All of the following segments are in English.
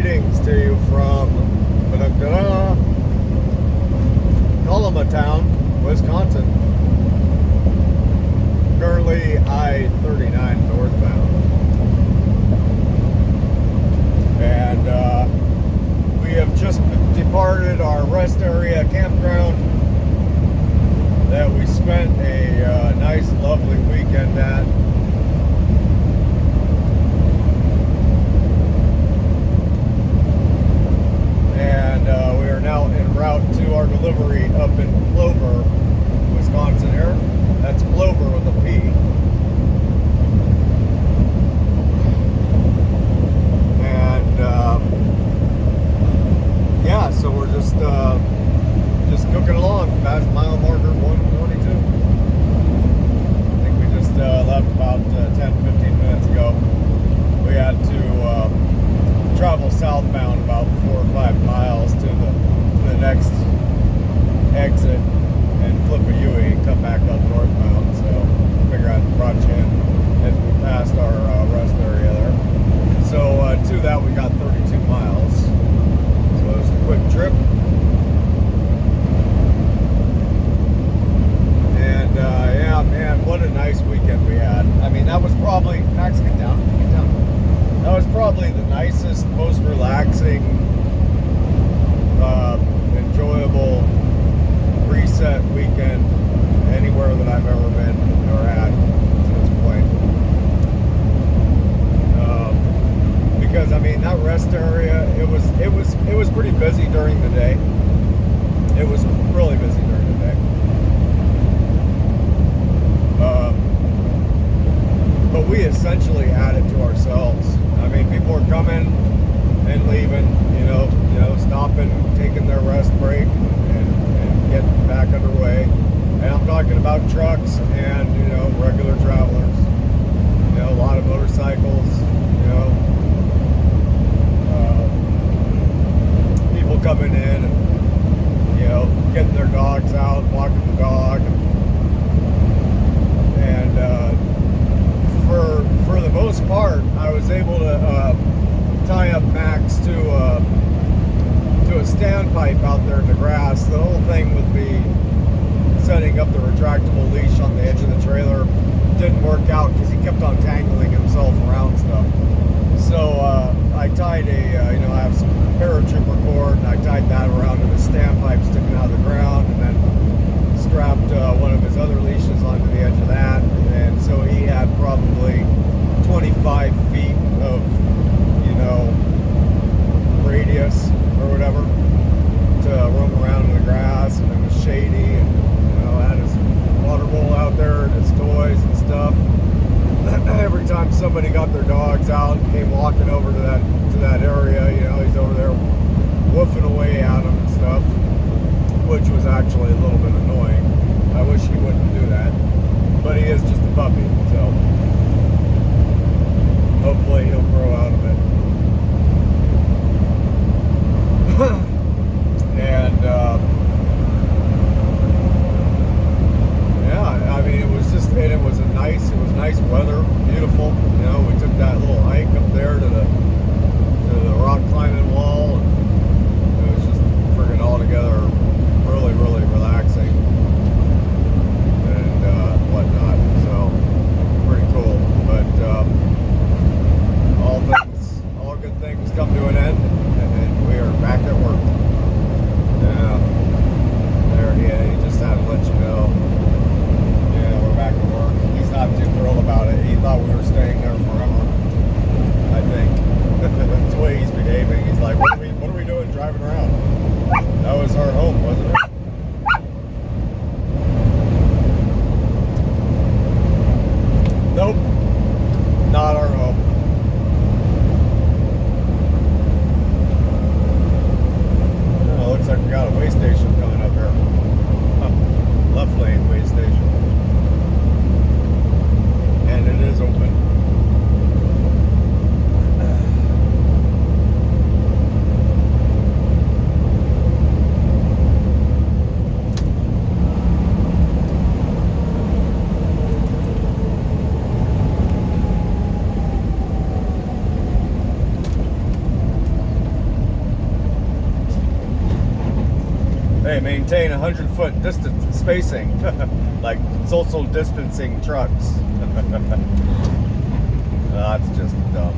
Greetings to you from Town, Wisconsin. Currently I-39 northbound. And we have just departed our rest area campground that we spent a nice, lovely weekend at. And we are now en route to our delivery up in Plover, Wisconsin here. That's Plover with a P. And yeah, so we're just cooking along past mile marker 122. I think we just left about 10-15 minutes ago. We had to travel southbound about 4 or 5 miles to the next exit and flip a U-E and come back up northbound. So figure out the brought you in as we passed our rest area there. So to that we got 32 miles. So it was a quick trip. And yeah, man, what a nice weekend we had. I mean, that was probably, Max, get down. That was probably the nicest, most relaxing, enjoyable reset weekend anywhere that I've ever been or had to this point. Because I mean, that rest area, it was pretty busy during the day. It was really busy during the day. But we essentially had it to ourselves. I mean, people were coming and leaving, you know, stopping, taking their rest break, and getting back underway. And I'm talking about trucks and, regular travelers. A lot of motorcycles, people coming in and, getting their dogs out, walking the dog. And for the most part, I was able to tie up Max to a standpipe out there in the grass. The whole thing would be setting up the retractable leash on the edge of the trailer. Didn't work out because he kept on tangling himself around stuff. So I tied I have some paratrooper cord, and I tied that around to the standpipe sticking out of the ground, and then strapped one of his other leashes onto the edge of that. And so he had probably 25 feet of, radius or whatever to roam around in the grass, and it was shady, and had his water bowl out there and his toys and stuff. Every time somebody got their dogs out and came walking over to that area, he's over there woofing away at them and stuff, which was actually a little bit annoying. I wish he wouldn't do that, but he is just a puppy, so hopefully he'll grow out of it. And yeah, I mean, it was nice weather, beautiful. We took that little hike up there to the rock climbing wall, and it was just friggin' all together really, really relaxing and whatnot. So pretty cool. But all good things come to an end, and we are back at work. He just had to let you know. Yeah, we're back at work. He's not too thrilled about it. He thought we were staying there forever, I think. That's the way he's behaving. He's like, what are we doing driving around? That was our home, wasn't it? Nope, not our home. Oh, looks like we got a way station coming up here. Left lane way station. And it is open. Hey, maintain 100-foot distance spacing, like social distancing trucks. That's just dumb.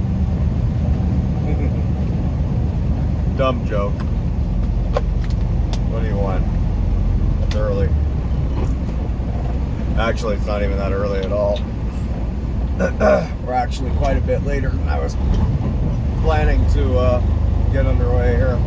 Dumb joke. What do you want? It's early. Actually, it's not even that early at all. We're actually quite a bit later than I was planning to get underway here.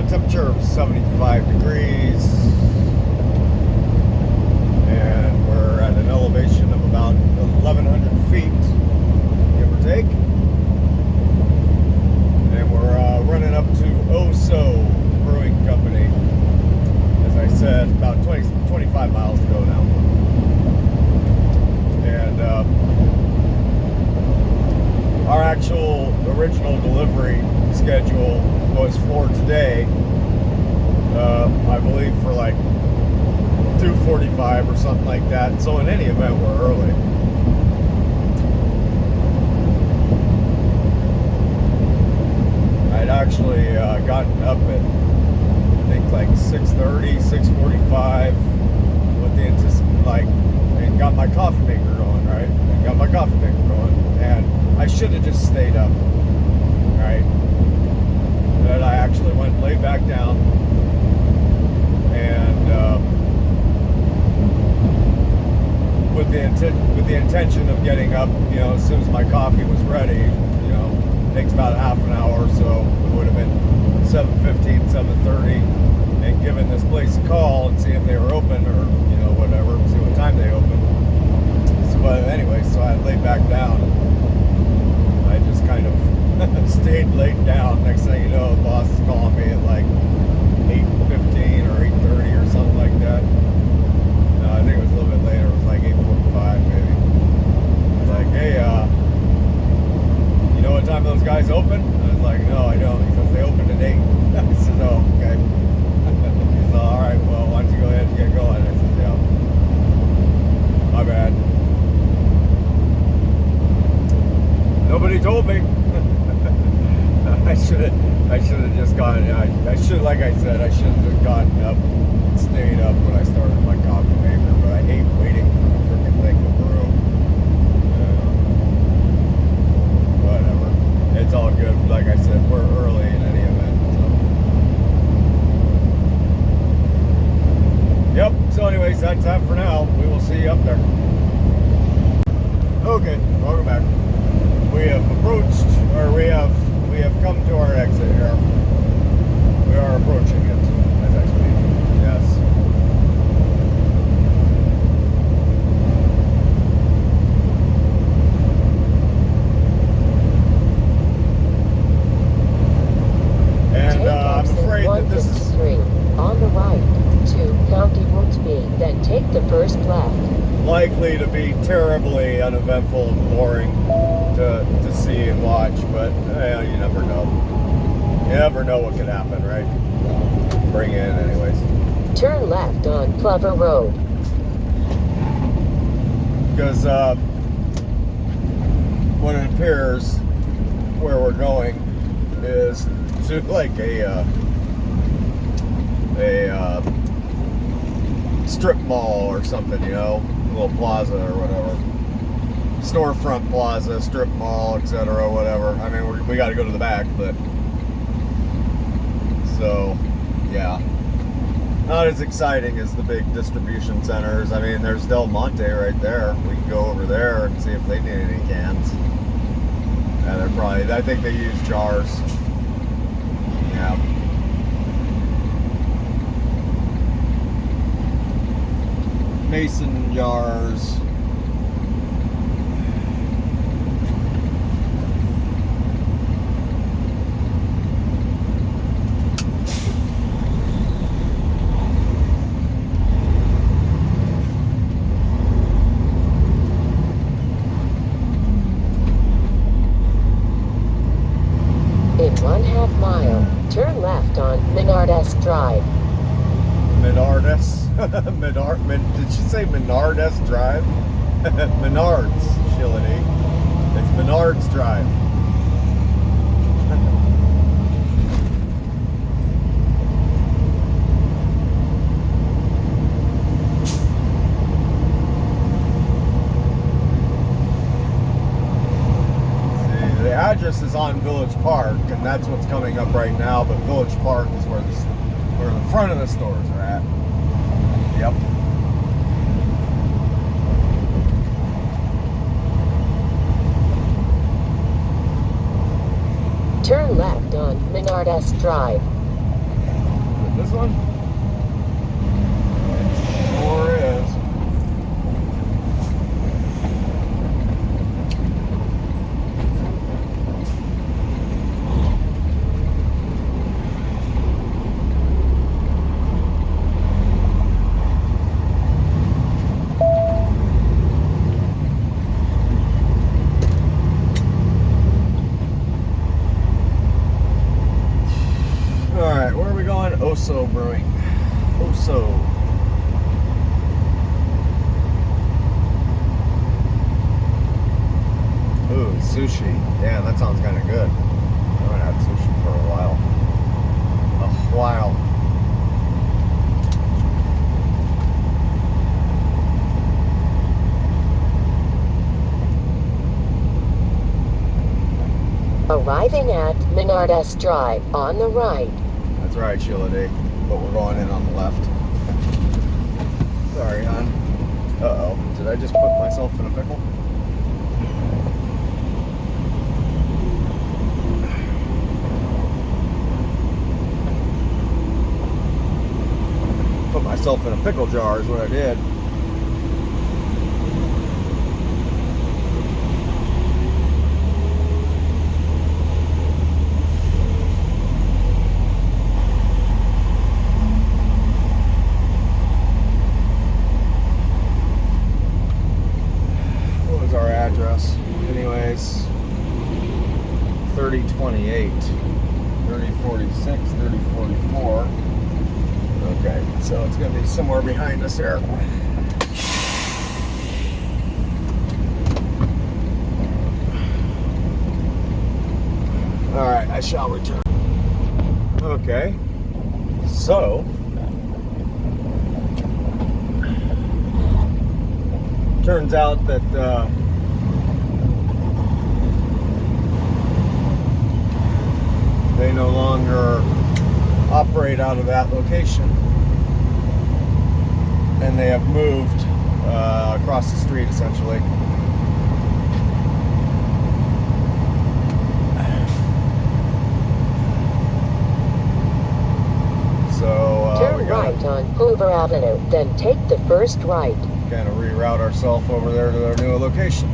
Temperature of 75 degrees, and we're at an elevation of about 1,100 feet, give or take. And we're running up to Oso Brewing Company. As I said, about 25 miles to go now. And our actual original delivery schedule was for today, I believe for like 2:45 or something like that. So in any event, we're early. I'd actually gotten up at I think like 6:30, 6:45 with the and got my coffee maker going, right? And got my coffee maker going, and I should have just stayed up, right? But I actually went and laid back down, and with the intention of getting up, you know, as soon as my coffee was ready. You know, it takes about half an hour or so. It would have been 7:15, 7:30, and given this place a call and see if they were open or, you know, whatever, see what time they open. So, but anyway, so I laid back down. I just kind of stayed laid down. Next thing you know, the boss is calling me at like 8:15 or 8:30 or something like that. No, I think it was a little bit later. It was like 8:45 maybe. Like, hey, you know what time those guys open? I was like, no, I don't. He says they open at 8. I said, oh, okay. He said, all right, well, why don't you go ahead and get going? I said, yeah. My bad. Nobody told me. I should have just gone. I should, like I said, I should have just gotten up and stayed up when I started my coffee maker. But I hate waiting for the freaking thing to brew. Whatever. It's all good. Like I said, we're early in any event. So. Yep. So, anyways, that's that for now. We will see you up there. Okay. Welcome back. We have approached, or we have come to our exit here. We are approaching it as I speak. Yes. And I'm afraid that this is on the right to County Route B. Then take the first left. Likely to be terribly uneventful and boring to see and watch, but you never know. You never know what could happen, right? Bring in anyways. Turn left on Plover Road. Because what it appears where we're going is to like a strip mall or something, you know, a little plaza or whatever. Storefront plaza, strip mall, etc., whatever. I mean, we got to go to the back, but so yeah, not as exciting as the big distribution centers. I mean, there's Del Monte right there. We can go over there and see if they need any cans. Yeah, they're probably, I think they use jars. Yeah. Mason jars. In 1/2 mile, turn left on Menardes Drive. Menardes? Did she say Menardes Drive? Menards, Shillity. It's Menards Drive. See, the address is on Village Park, and that's what's coming up right now, but Village Park is where the front of the stores are at. Yep. Turn left on Menardes Drive. This one? It sure is. Alright, where are we going? Oso Brewing. Oso. Ooh, sushi. Yeah, that sounds kind of good. I haven't had sushi for a while. Arriving at Menardes Drive on the right. That's right, Sheila D. But we're going in on the left. Sorry, hon. Uh-oh. Did I just put myself in a pickle? Put myself in a pickle jar is what I did. Our address anyways. 3028 3046 3044. Okay, so it's gonna be somewhere behind us here. All right, I shall return. Okay, so turns out that they no longer operate out of that location, and they have moved across the street essentially. So turn right on Plover Avenue, then take the first right. Kind of reroute ourselves over there to our new location.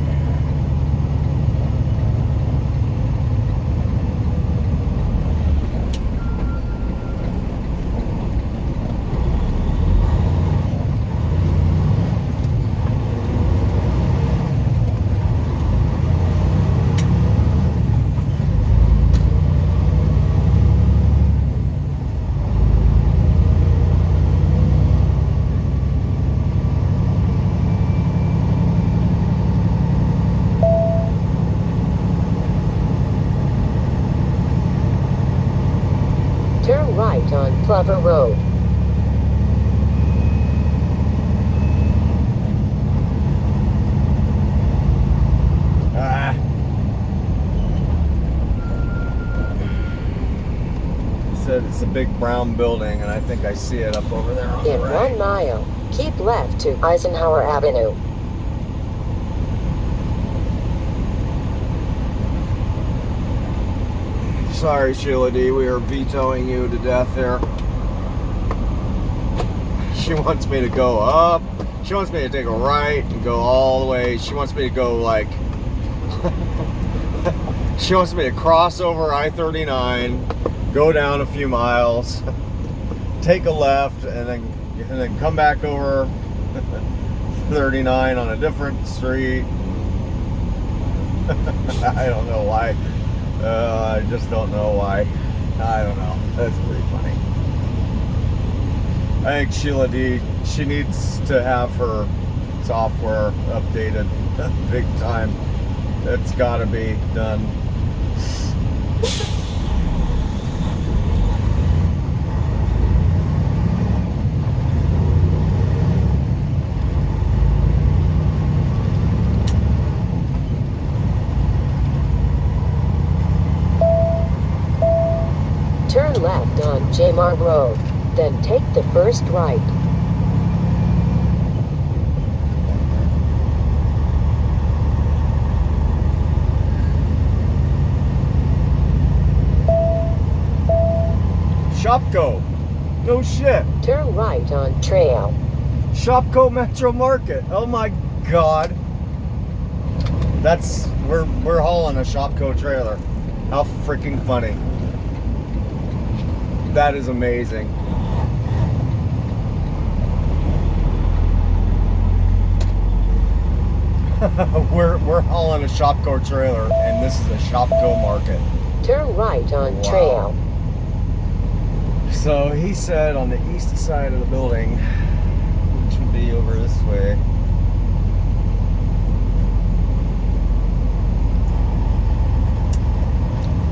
Turn right on Plover Road. It's a big brown building, and I think I see it up over there on In the right. 1 mile, keep left to Eisenhower Avenue. Sorry, Sheila D. We are vetoing you to death here. She wants me to go up. She wants me to take a right and go all the way. She wants me to go like... She wants me to cross over I-39, go down a few miles, take a left, and then come back over 39 on a different street. I don't know why. I just don't know why. I don't know. That's pretty funny. I think Sheila D, she needs to have her software updated big time. It's got to be done. Turn left on Jamar Road, then take the first right. Shopko. No shit. Turn right on Trail. Shopko Metro Market. Oh my god. We're hauling a Shopko trailer. How freaking funny. That is amazing. we're hauling a Shopko trailer, and this is a Shopko market. Turn right on Trail. So he said on the east side of the building, which would be over this way.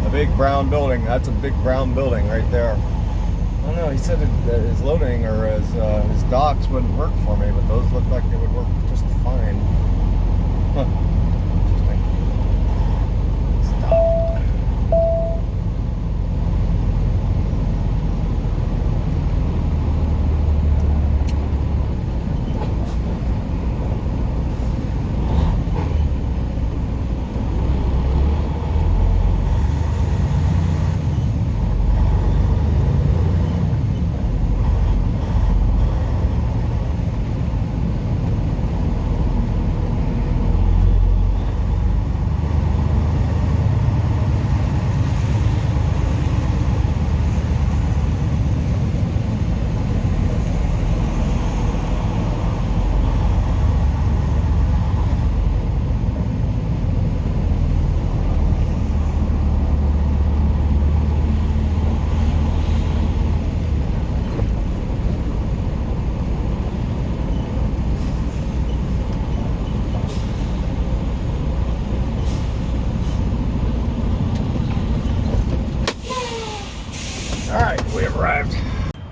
A big brown building. That's a big brown building right there. I don't know. He said that his loading or his docks wouldn't work for me, but those look like they would work just fine. Huh. Interesting. Stop.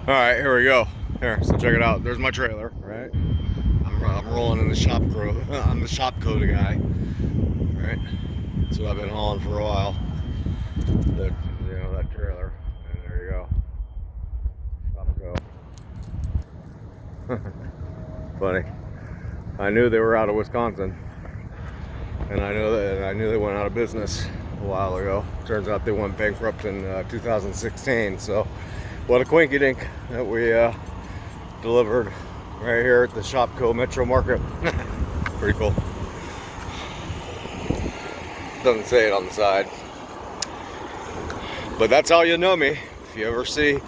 Alright, here we go. Here, so check it out. There's my trailer, right? I'm rolling in the Shopko. I'm the Shopko guy. Right? That's what I've been hauling for a while. That trailer. And there you go. Shopko. Funny. I knew they were out of Wisconsin. And I knew they went out of business a while ago. Turns out they went bankrupt in 2016, so what a quinky dink that we delivered right here at the Shopko Metro Market. Pretty cool. Doesn't say it on the side, but that's how you know me. If you ever see a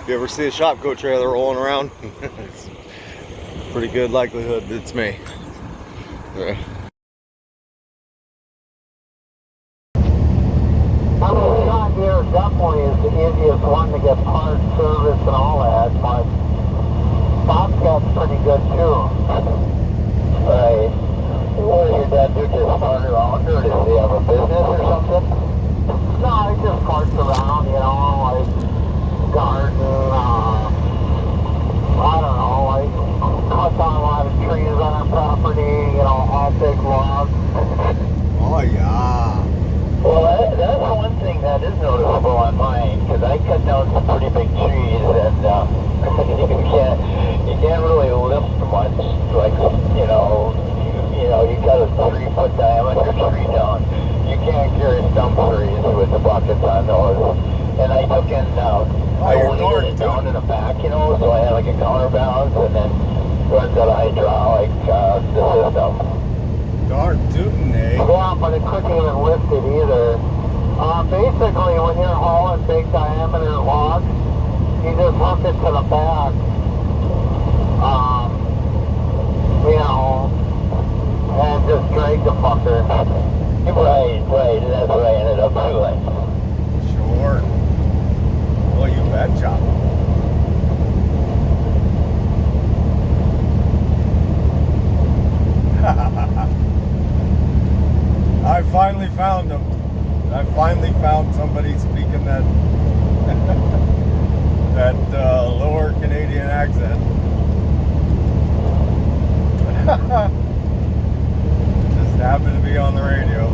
Shopko trailer rolling around, it's pretty good likelihood it's me. Yeah. Here definitely is the easiest one to get parts, service, and all that, but Bobcat's pretty good too. Right. What did your dad do? Just start around, or does he have a business or something? No, he just parts around, like garden, I don't know, like cuts down a lot of trees on our property, all big logs. Oh yeah. Well, that's one thing that that is noticeable on mine, because I cut down some pretty big trees, and you can't really lift much. Like, you got a 3-foot diameter tree down. You can't carry stump trees with the buckets on those. And I took in, I weighted it down to the back, so I had like a counterbalance, and then runs that hydraulic system. Darn tootin', eh? Yeah, but it couldn't even lift it either. Basically, when you're hauling big diameter logs, you just hook it to the back. And just drag the fucker. Right, and that's what I ended up doing. Sure. Well, you betcha. I finally found them. I finally found somebody speaking that lower Canadian accent. Just happened to be on the radio.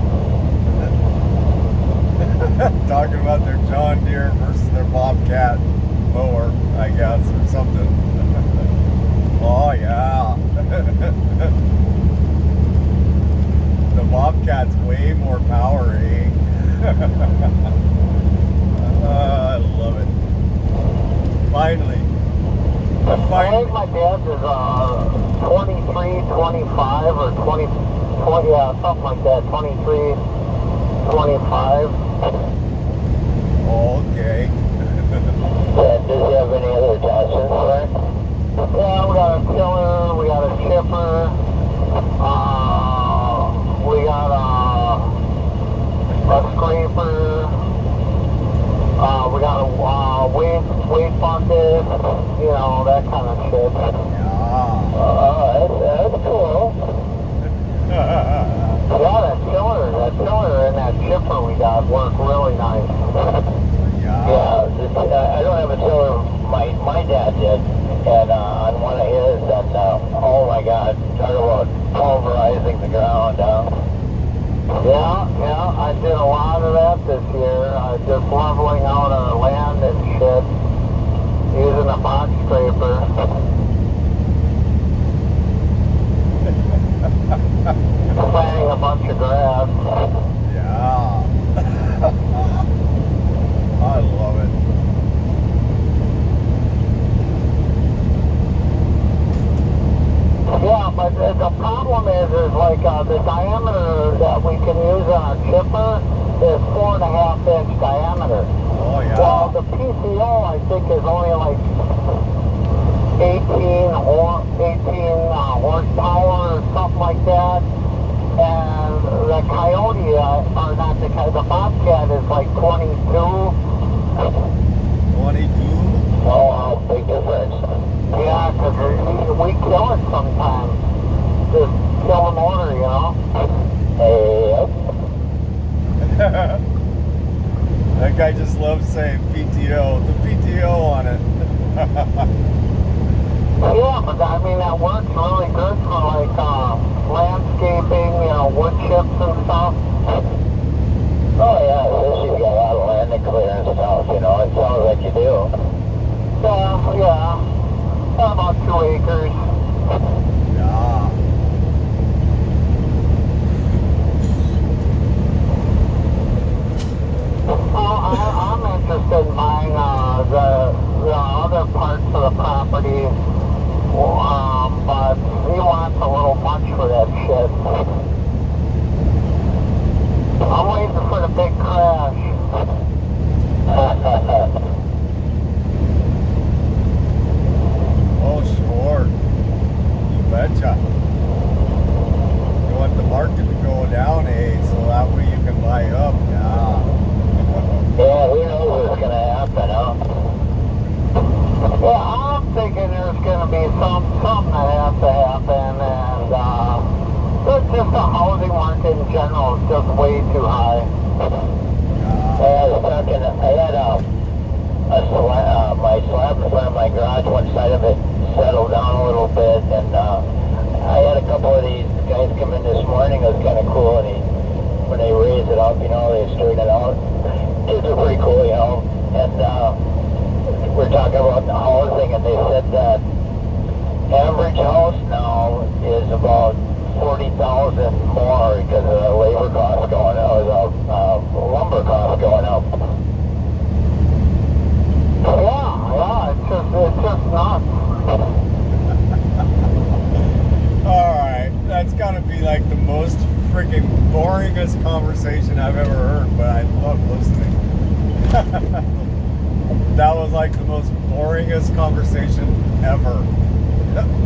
Talking about their John Deere versus their Bobcat mower, I guess, or something. Oh, yeah. The Bobcat's way more power, eh? I love it. Finally. I think my dad's is 23, 25, or 20, yeah, something like that, 23, 25. Okay. And does he have any other attachments for it? Yeah, we got a tiller, we got a chipper, we got a scraper, we got a weight bucket, that kind of shit. Yeah. That's cool. Yeah, that tiller and that chipper we got work really nice. Yeah, I don't have a tiller. My dad did, and on one of his, and oh my God, talk about pulverizing the ground. Yeah, I did a lot of that this year. Just leveling out our land and shit, using a box scraper. Planting a bunch of grass. Yeah. I love it. Yeah, but the problem is like the diameter that we can use on our chipper is 4.5-inch diameter. Oh, yeah. Well, the PCO I think is only like 18 horsepower or something like that. And the Coyote, or not the Coyote, the Bobcat is like 22. 22? Oh, wow, big difference. Yeah, because we kill it sometimes. Just kill the motor, Hey, That guy just loves saying PTO. The PTO on it. Yeah, but I mean, that works really good for like landscaping, wood chips and stuff. Oh yeah, especially if you got a lot of land to clear and stuff, it sounds like you do. Yeah. About 2 acres. Yeah. I'm interested in buying the other parts of the property, but he wants a little much for that shit. I'm waiting for the big crash. Oh, sure. You betcha. You want the market to go down, so that way you can buy up. Yeah. Yeah, who knows what's going to happen, huh? Well, I'm thinking there's going to be something that has to happen, and it's just the housing market in general is just way too high. I had my slab in front of my garage, one side of it settled down a little bit, and I had a couple of these guys come in this morning. It was kind of cool, and when they raise it up, they straighten it out. It's a we're talking about the housing, and they said that average house now is about 40,000 more because of the labor costs going up, the lumber costs going up. Yeah, it's just nuts. Alright, that's gotta be like the most freaking boringest conversation I've ever heard, but I love listening. That was like the most boringest conversation ever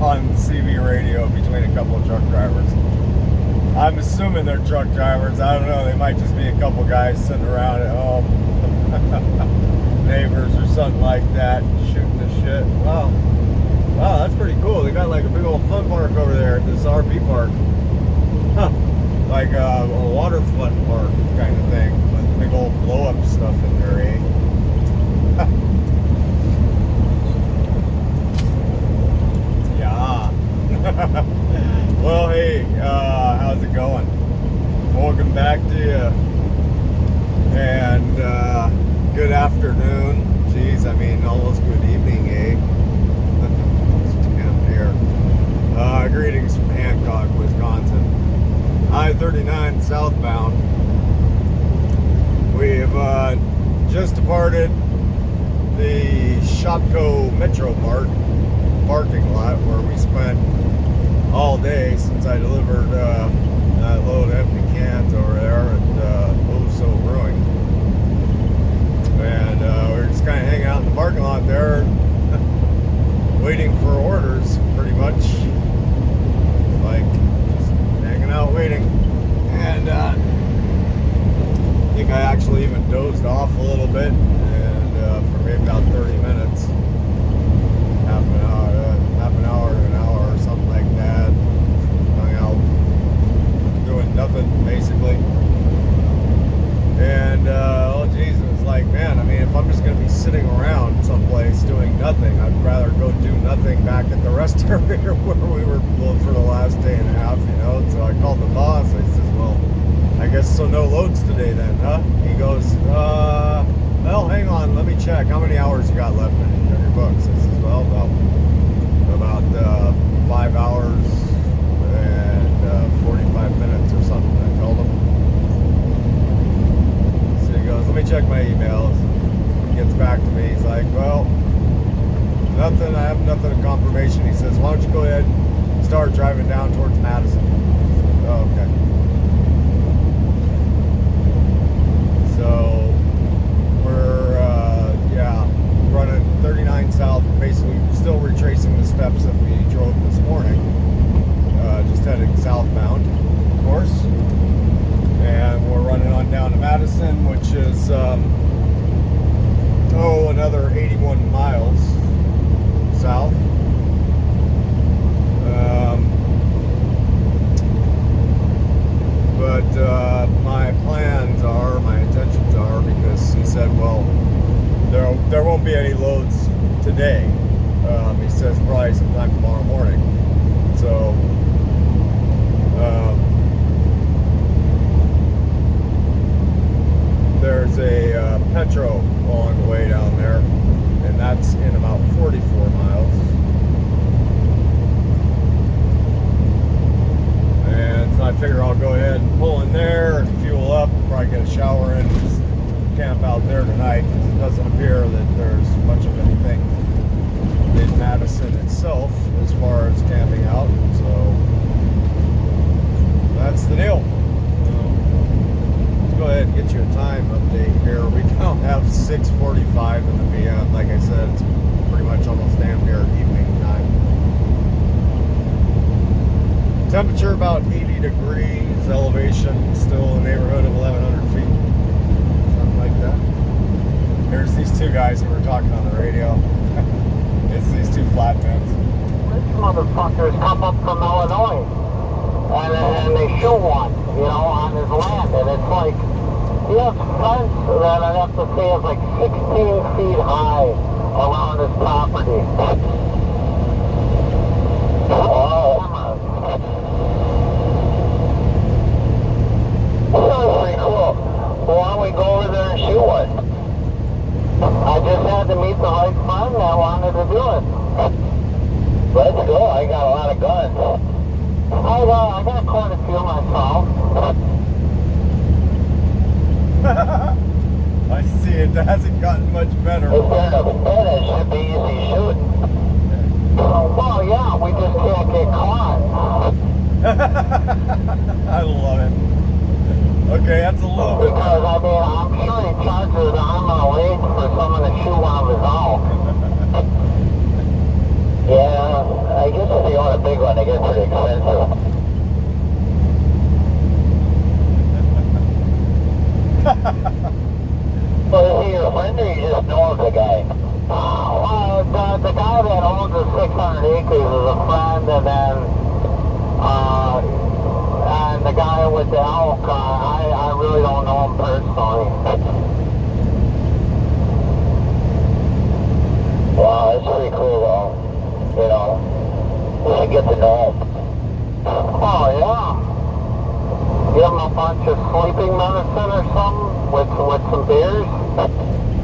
on CB radio between a couple of truck drivers. I'm assuming they're truck drivers. I don't know, they might just be a couple guys sitting around at home. Neighbors or something like that, shooting the shit. Wow, that's pretty cool. They got like a big old fun park over there, this RV park. Huh. Like a waterfront park kind of thing, with big old blow-up stuff in there, eh? Yeah. Well, hey, how's it going? Welcome back to you. And good afternoon. Jeez, I mean, almost good evening, eh? Damn dear. Greetings from Hancock, Wisconsin. I-39 southbound. We've just departed the Shopko Metro Mart parking lot where we spent all day since I delivered that load of empty cans over there at Oh So Brewing. And we were just kind of hanging out in the parking lot there waiting for orders, pretty much. Like, just hanging out waiting. And I think I actually even dozed off a little bit, and for maybe about 30 minutes, half an hour to an hour or something like that. Hung out doing nothing basically. And oh Jesus, like, man, I mean, if I'm just gonna be sitting around someplace doing nothing, I'd rather go do nothing back at the rest area where we were for the last day and a half, you know. So I called the boss. I says, well, I guess so, no loads today then, huh? He goes, well, hang on, let me check. How many hours you got left in your books? I says, well, about 5 hours and 45 minutes or something, I told him. So he goes, let me check my emails. He gets back to me. He's like, well, nothing. I have nothing of confirmation. He says, why don't you go ahead and start driving down towards Madison? Oh, okay. So we're running 39 south, basically still retracing the steps that we drove this morning, just heading southbound, of course. And we're running on down to Madison, which is another 81 miles south. But my plans are, my intentions are, because he said, well, there won't be any loads today. He says probably sometime tomorrow morning. So there's a Petro along the way down there, and that's in about 44 miles. And so I figure I'll go ahead and pull in there and fuel up, probably get a shower in, just camp out there tonight, because it doesn't appear that there's much of anything in Madison itself as far as camping out. So that's the deal. Let's go ahead and get you a time update here. We now have 6:45 in the PM. Like I said, it's pretty much almost damn near evening time. Temperature about 80 degrees, elevation still in the neighborhood of 1,100 feet. Something like that. Here's these two guys who were talking on the radio. It's these two flatbeds. Rich motherfuckers come up from Illinois, and they show one, you know, on his land, and it's like, he has fence that I'd have to say is like 16 feet high around his property. Oh, that's pretty cool. Well, why don't we go over there and shoot one? I just to do it. Let's go. I got a lot of guns. I got quite a few myself. I see it hasn't gotten much better. If they're in a fit, it should be easy shooting. Well, yeah, we just can't get caught. I love it. Okay, that's a little bit Because, better. I mean, I'm sure he charges an arm and a leg for someone to shoot one of his own. Yeah, I guess if you want a big one, they get pretty expensive. Well, is he your friend or you just know of the guy? Well, the guy that owns the 600 acres is a friend, and then, and the guy with the elk, I really don't know him personally. Wow, that's pretty cool though. You know, we should get to know him. Oh yeah. Give him a bunch of sleeping medicine or something with some beers.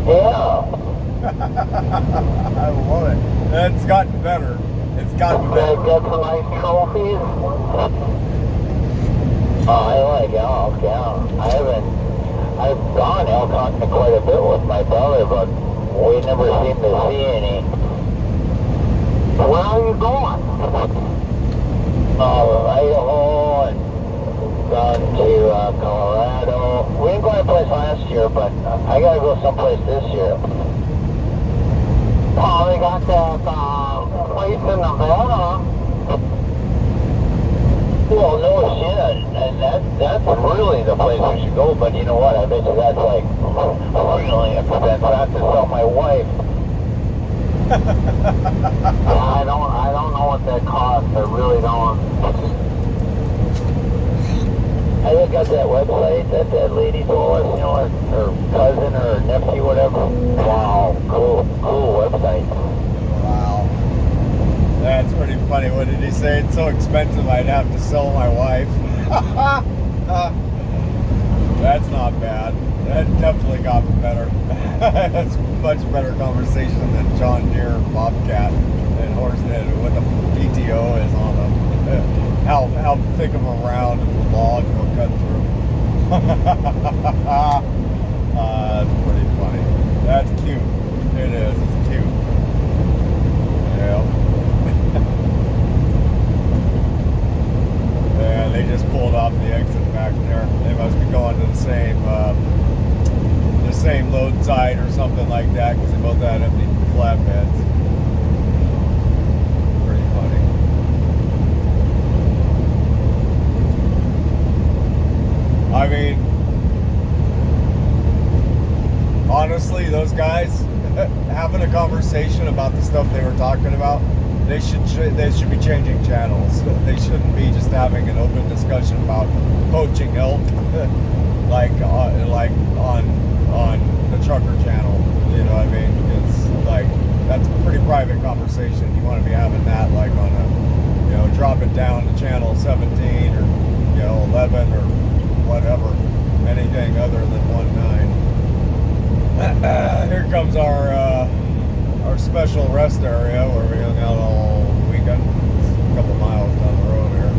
Yeah. I love it. It's gotten better. It's gotten better. Get some nice trophies. Oh, I like elk, yeah. I've gone elk hunting quite a bit with my brother, but we never seem to see any. Where are you going? Idaho and gone to Colorado. We didn't go anyplace last year, but I gotta go someplace this year. Oh, they got that place in Nevada. Well, no shit, and that's really the place we should go, but you know what, I bet you that's like really expensive. I have to sell my wife. Yeah, I don't know what that costs, I really don't. I look at that website that lady told us, you know, her cousin or her nephew, whatever. Wow, cool website. Wow. That's pretty funny. What did he say? It's so expensive I'd have to sell my wife. That's not bad. That definitely got better. That's much better conversation than John Deere, Bobcat, and Horsehead, what the PTO is on them. How thick of a round of the log will cut through. That's pretty funny. That's cute. It is. It's cute. Yeah. Yeah, they just pulled off the exit back there. They must be going to the same load side or something like that because they both had empty flatbeds. Pretty funny. I mean, honestly, those guys having a conversation about the stuff they were talking about, they should be changing channels. They shouldn't be just having an open discussion about poaching elk, like on the trucker channel. You know what I mean? It's like that's a pretty private conversation. You want to be having that like on a, you know, drop it down to channel 17 or 11 or whatever, anything other than 19. Here comes our special rest area where we hung out all weekend. It's a couple miles down the road here,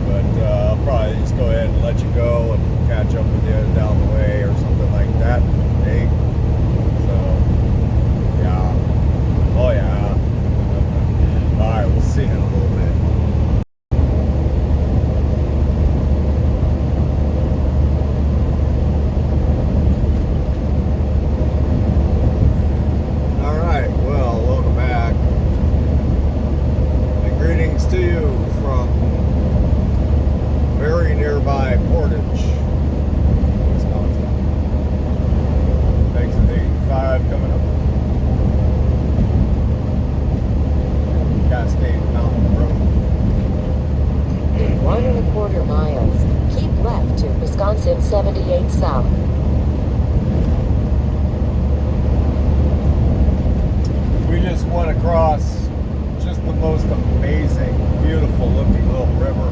but I'll probably just go ahead and let you go and catch up with you down the way or something like that. Hey, so yeah, oh yeah. All right, we'll see you in a little bit. To you from very nearby Portage, Wisconsin. Exit 85 coming up. Cascade Mountain Road. 1.25 miles. Keep left to Wisconsin 78 South. We just went across just the most amazing, beautiful looking little river.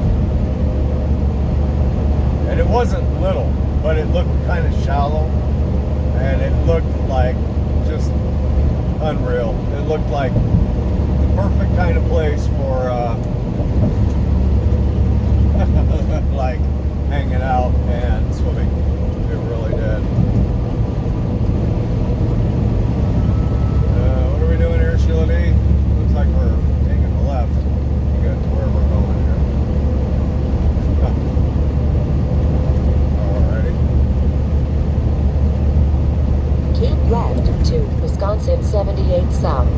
And it wasn't little, but it looked kind of shallow. And it looked like just unreal. It looked like the perfect kind of place for like hanging out and swimming. It really did. What are we doing here, Sheila D? Looks like we're taking the left to get to where we're going here. Alrighty. Keep left to Wisconsin 78 South.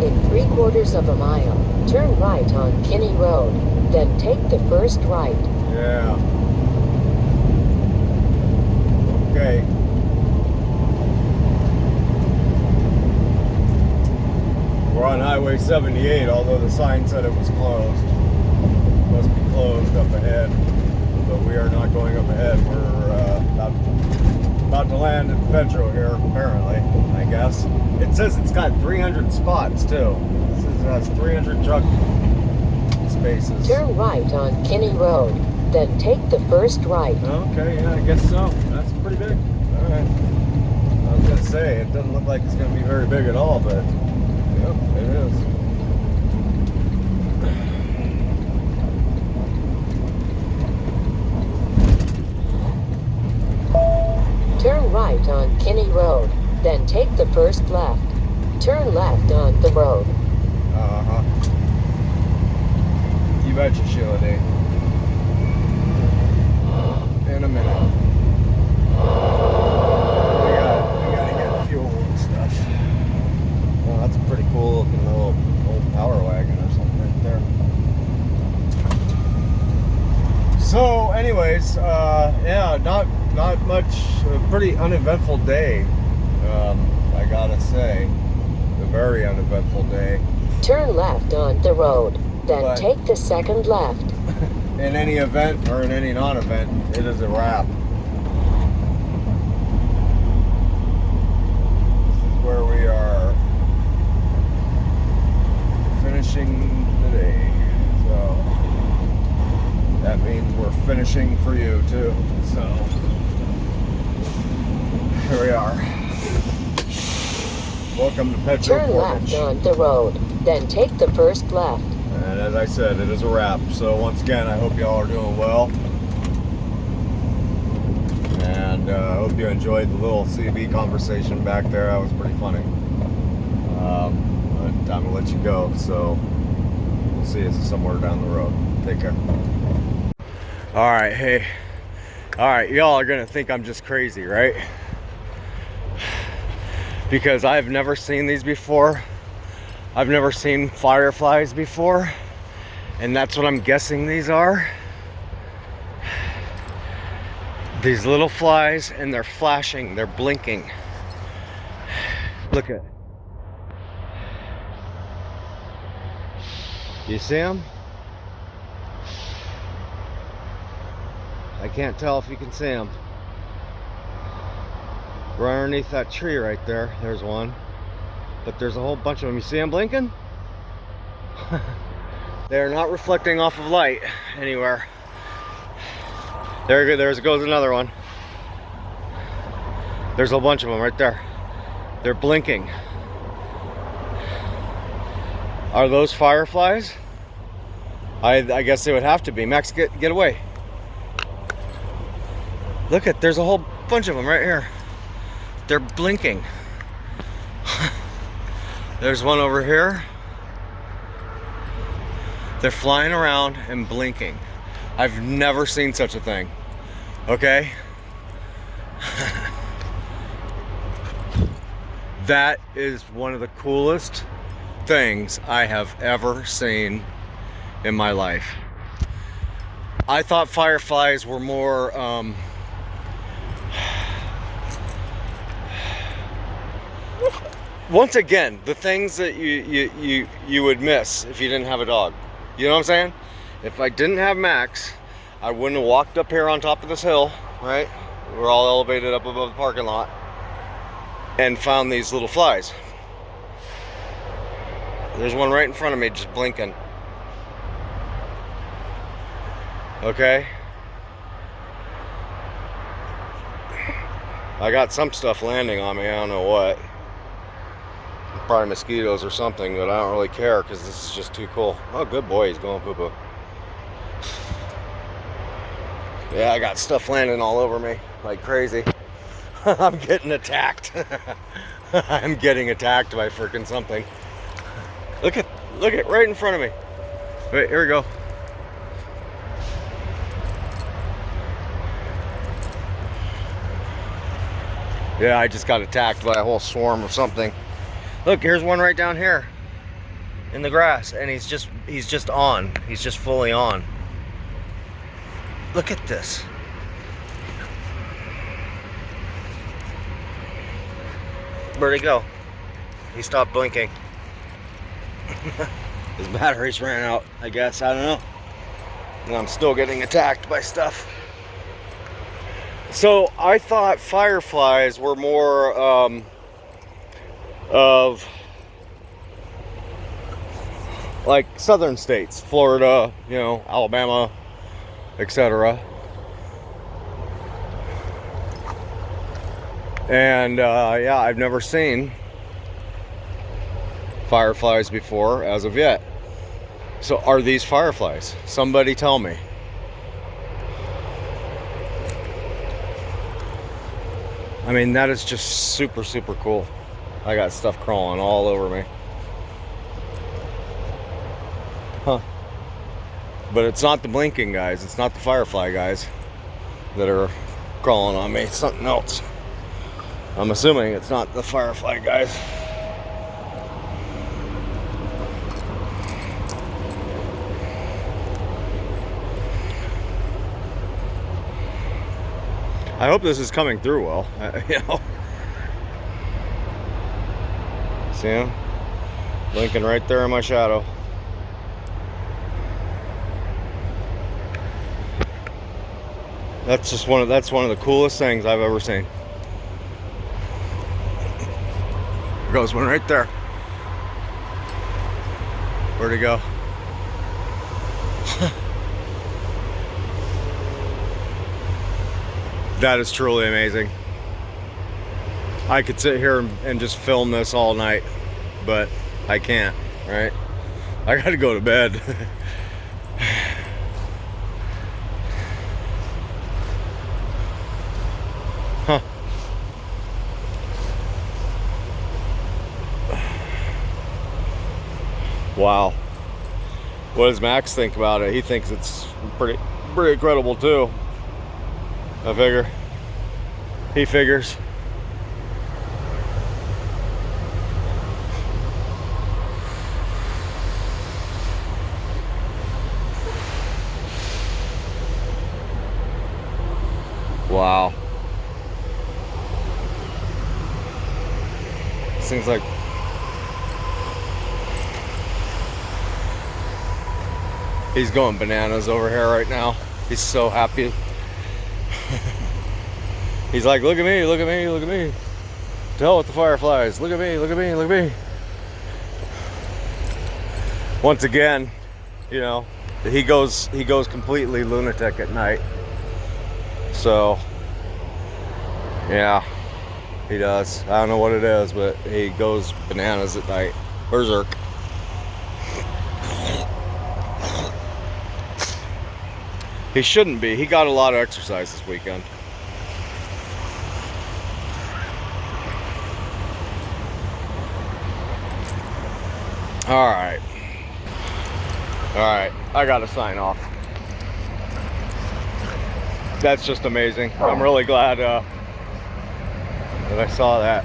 In 3/4 of a mile, turn right on Kinney Road, then take the first right. Yeah. Okay. We're on Highway 78, although the sign said it was closed. Must be closed up ahead, but we are not going up ahead. We're about to land at Petro here, apparently, I guess. It says it's got 300 spots, too. It says it has 300 truck spaces. Turn right on Kinney Road, then take the first right. Okay, yeah, I guess so. That's pretty big. All right. I was gonna say, it doesn't look like it's gonna be very big at all, but yep, it is. Turn right on Kinney Road, then take the first left. Turn left on the road. Uh-huh. You betcha, Sheila D. In a minute. We gotta get fuel and stuff. Well, that's a pretty cool looking little old power wagon or something right there. So, anyways, yeah, not much. A pretty uneventful day. I gotta say, a very uneventful day. Turn left on the road, then But- take the second left. In any event or in any non-event, it is a wrap. This is where we are finishing the day. So that means we're finishing for you too. So here we are. Welcome to Petro Turn Portage. left on the road, then take the first left. And as I said, it is a wrap. So once again, I hope y'all are doing well. And I hope you enjoyed the little CB conversation back there. That was pretty funny. But I'm gonna let you go. So we'll see you somewhere down the road. Take care. All right, hey. All right, y'all are gonna think I'm just crazy, right? Because I've never seen these before. I've never seen fireflies before, and that's what I'm guessing these are. These little flies, and they're flashing, they're blinking. Look at. You see them? I can't tell if you can see them. Right underneath that tree right there, there's one. But there's a whole bunch of them. You see them blinking? They're not reflecting off of light anywhere. There goes another one. There's a bunch of them right there. They're blinking. Are those fireflies? I guess they would have to be. Max, get away. Look at, there's a whole bunch of them right here. They're blinking. There's one over here. They're flying around and blinking. I've never seen such a thing. Okay? That is one of the coolest things I have ever seen in my life. I thought fireflies were more once again, the things that you would miss if you didn't have a dog. You know what I'm saying? If I didn't have Max, I wouldn't have walked up here on top of this hill, right? We're all elevated up above the parking lot, and found these little flies. There's one right in front of me just blinking. Okay. I got some stuff landing on me, I don't know what. Probably mosquitoes or something, but I don't really care because this is just too cool. Oh, good boy, he's going poo-poo. Yeah, I got stuff landing all over me like crazy. I'm getting attacked. I'm getting attacked by freaking something. Look at right in front of me. Wait, here we go. Yeah, I just got attacked by a whole swarm of something. Look, here's one right down here in the grass, and he's just on. He's just fully on. Look at this. Where'd he go? He stopped blinking. His batteries ran out, I guess. I don't know. And I'm still getting attacked by stuff. So I thought fireflies were more of like southern states, Florida, you know, Alabama, etc. And yeah, I've never seen fireflies before as of yet. So are these fireflies? Somebody tell me. I mean, that is just super, super cool. I got stuff crawling all over me. Huh. But it's not the blinking guys. It's not the firefly guys that are crawling on me. It's something else. I'm assuming it's not the firefly guys. I hope this is coming through well. You know. See him? Blinking right there in my shadow. That's one of the coolest things I've ever seen. There goes one right there. Where'd he go? That is truly amazing. I could sit here and just film this all night, but I can't, right? I gotta go to bed. Huh. Wow. What does Max think about it? He thinks it's pretty incredible too. I figure. He figures. Wow. Seems like he's going bananas over here right now. He's so happy. He's like, look at me, look at me, look at me. To hell with the fireflies. Look at me, look at me, look at me. Once again, you know, he goes completely lunatic at night. So, yeah, he does. I don't know what it is, but he goes bananas at night. Berserk. He shouldn't be. He got a lot of exercise this weekend. All right, I gotta sign off. That's just amazing. I'm really glad that I saw that.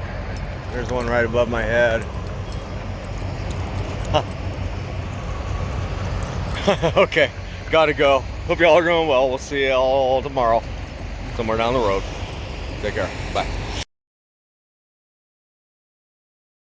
There's one right above my head. Okay, gotta go. Hope y'all are doing well. We'll see y'all tomorrow, somewhere down the road. Take care. Bye.